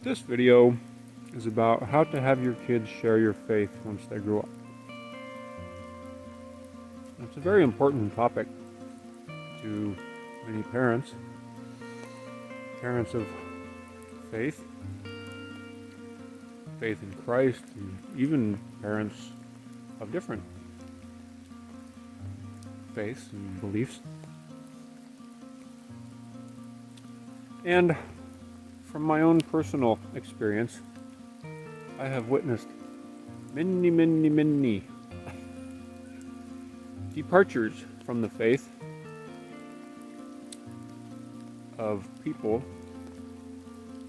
This video is about how to have your kids share your faith once they grow up. It's a very important topic to many parents of faith in Christ, and even parents of different faiths and beliefs. And from my own personal experience, I have witnessed many departures from the faith of people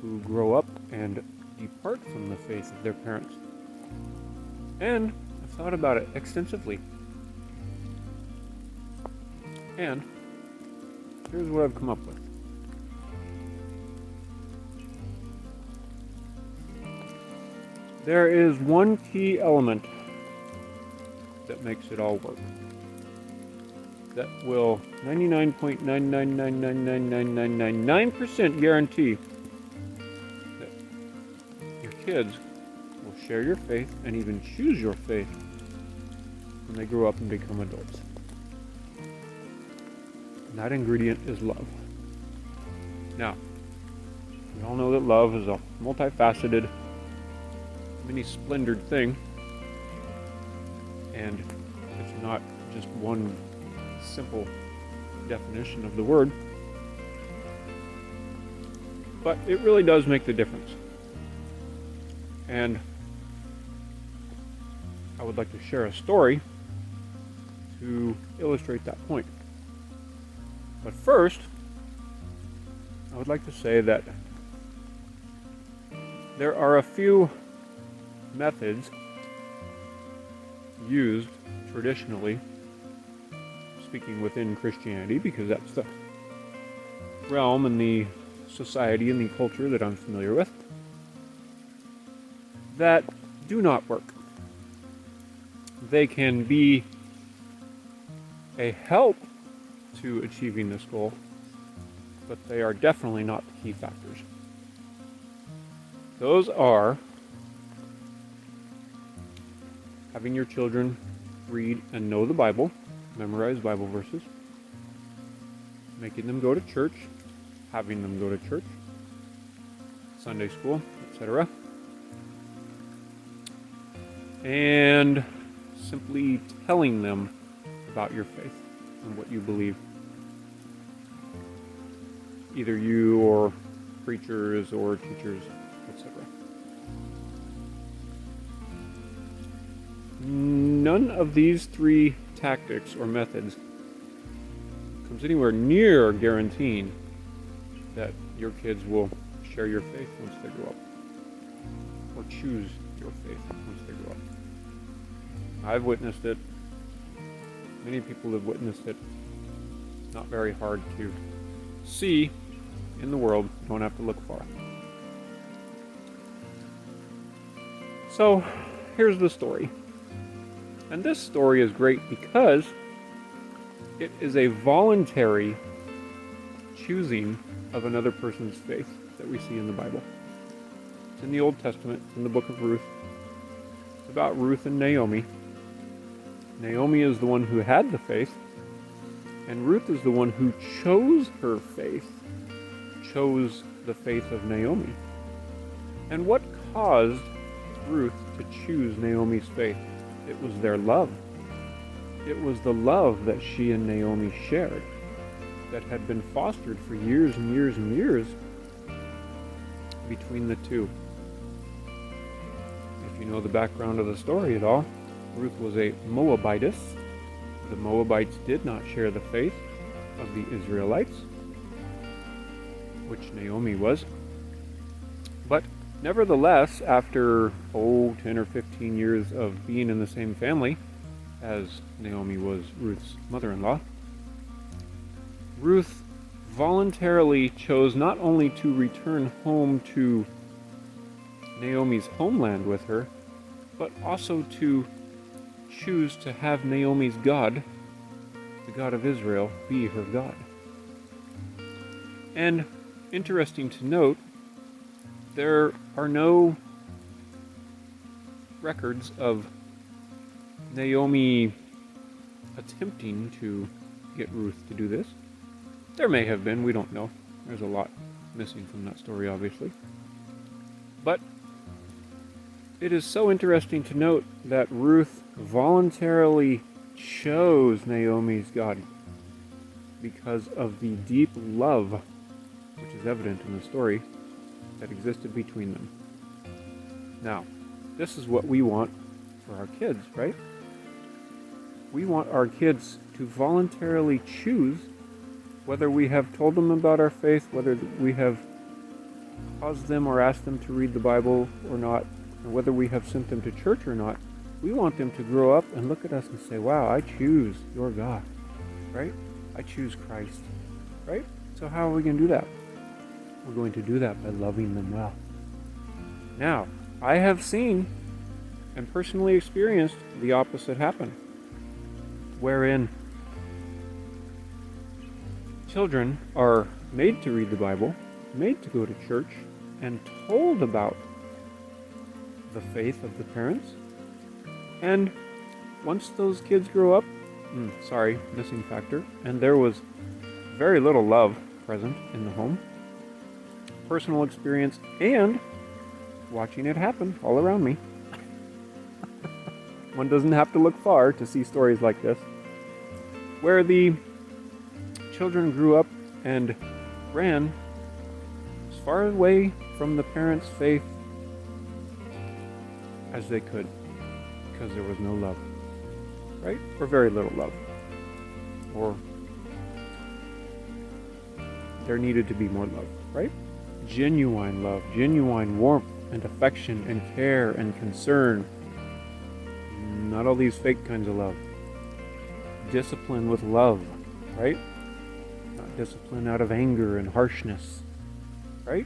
who grow up and depart from the faith of their parents. And I've thought about it extensively. And here's what I've come up with. There is one key element that makes it all work. That will 99.9999999% guarantee that your kids will share your faith and even choose your faith when they grow up and become adults. And that ingredient is love. Now, we all know that love is a multifaceted, many-splendored thing, and it's not just one simple definition of the word, but it really does make the difference. And I would like to share a story to illustrate that point. But first, I would like to say that there are a few methods used traditionally, speaking within Christianity, because that's the realm and the society and the culture that I'm familiar with, that do not work. They can be a help to achieving this goal, but they are definitely not the key factors. Those are having your children read and know the Bible, memorize Bible verses, making them go to church, having them go to church, Sunday school, etc. And simply telling them about your faith and what you believe. Either you or preachers or teachers, etc. None of these three tactics or methods comes anywhere near guaranteeing that your kids will share your faith once they grow up, or choose your faith once they grow up. I've witnessed it. Many people have witnessed it. It's not very hard to see in the world. You don't have to look far. So, here's the story. And this story is great because it is a voluntary choosing of another person's faith that we see in the Bible. It's in the Old Testament, it's in the book of Ruth. It's about Ruth and Naomi. Naomi is the one who had the faith, and Ruth is the one who chose her faith, chose the faith of Naomi. And what caused Ruth to choose Naomi's faith? It was their love. It was the love that she and Naomi shared that had been fostered for years and years and years between the two. If you know the background of the story at all, Ruth was a Moabitess. The Moabites did not share the faith of the Israelites, which Naomi was. But nevertheless, after 10 or 15 years of being in the same family, as Naomi was Ruth's mother-in-law, Ruth voluntarily chose not only to return home to Naomi's homeland with her, but also to choose to have Naomi's God, the God of Israel, be her God. And interesting to note, There are no records of Naomi attempting to get Ruth to do this. There may have been, we don't know. There's a lot missing from that story, obviously. But it is so interesting to note that Ruth voluntarily chose Naomi's God because of the deep love, which is evident in the story, that existed between them. Now, this is what we want for our kids, right? We want our kids to voluntarily choose whether we have told them about our faith, whether we have caused them or asked them to read the Bible or not, or whether we have sent them to church or not. We want them to grow up and look at us and say, wow, I choose your God, right? I choose Christ, right? So how are we going to do that? We're going to do that by loving them well. Now, I have seen and personally experienced the opposite happen, wherein children are made to read the Bible, made to go to church, and told about the faith of the parents. And once those kids grow up, missing factor, and there was very little love present in the home, personal experience, and watching it happen all around me. One doesn't have to look far to see stories like this, where the children grew up and ran as far away from the parents' faith as they could, because there was no love, right? Or very little love. Or there needed to be more love, right? Genuine love, genuine warmth and affection and care and concern. Not all these fake kinds of love. Discipline with love, right? Not discipline out of anger and harshness, right?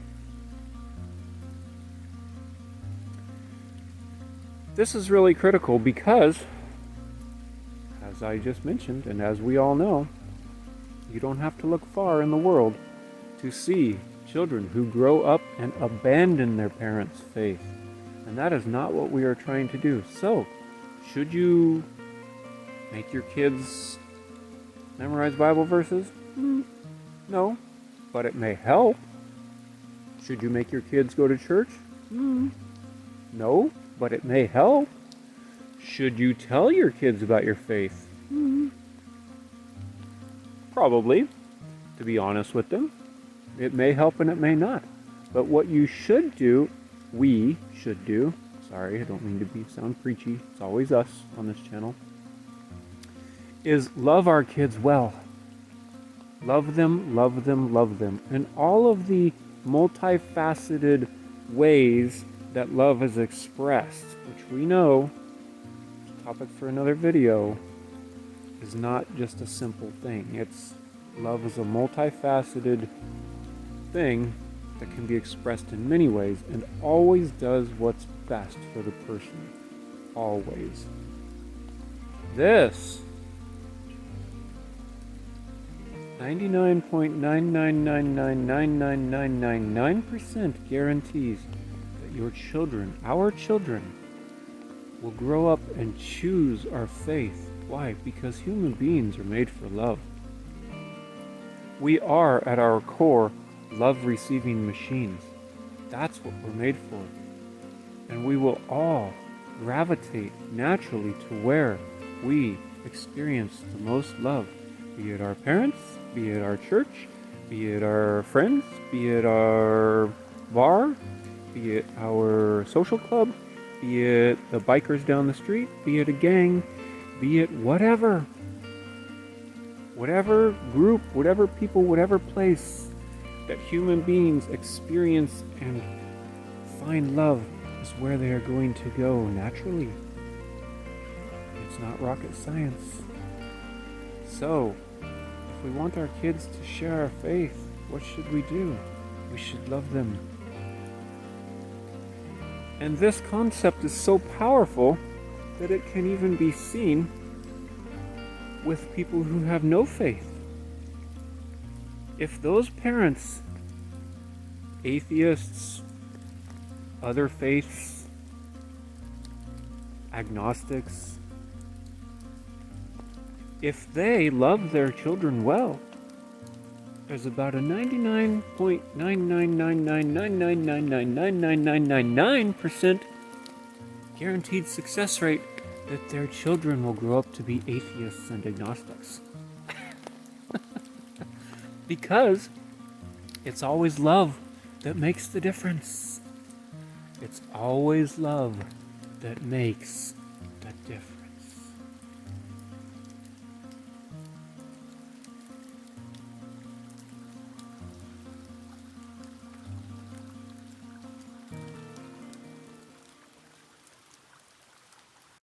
This is really critical because, as I just mentioned, and as we all know, you don't have to look far in the world to see children who grow up and abandon their parents' faith. And that is not what we are trying to do. So, should you make your kids memorize Bible verses? No, but it may help. Should you make your kids go to church? No, but it may help. Should you tell your kids about your faith? Probably, to be honest with them. It may help and it may not. But what you should do, we should do, sorry, I don't mean to sound preachy, it's always us on this channel, is love our kids well. Love them, love them, love them. And all of the multifaceted ways that love is expressed, which we know, topic for another video, is not just a simple thing. Love is a multifaceted thing that can be expressed in many ways and always does what's best for the person. Always. This 99.9999999% guarantees that your children, our children, will grow up and choose our faith. Why? Because human beings are made for love. We are, at our core, love-receiving machines. That's what we're made for. And we will all gravitate naturally to where we experience the most love. Be it our parents, be it our church, be it our friends, be it our bar, be it our social club, be it the bikers down the street, be it a gang, be it whatever. Whatever group, whatever people, whatever place that human beings experience and find love is where they are going to go naturally. It's not rocket science. So, if we want our kids to share our faith, what should we do? We should love them. And this concept is so powerful that it can even be seen with people who have no faith. If those parents, atheists, other faiths, agnostics, if they love their children well, there's about a 99.99999999999% guaranteed success rate that their children will grow up to be atheists and agnostics. Because it's always love that makes the difference. It's always love that makes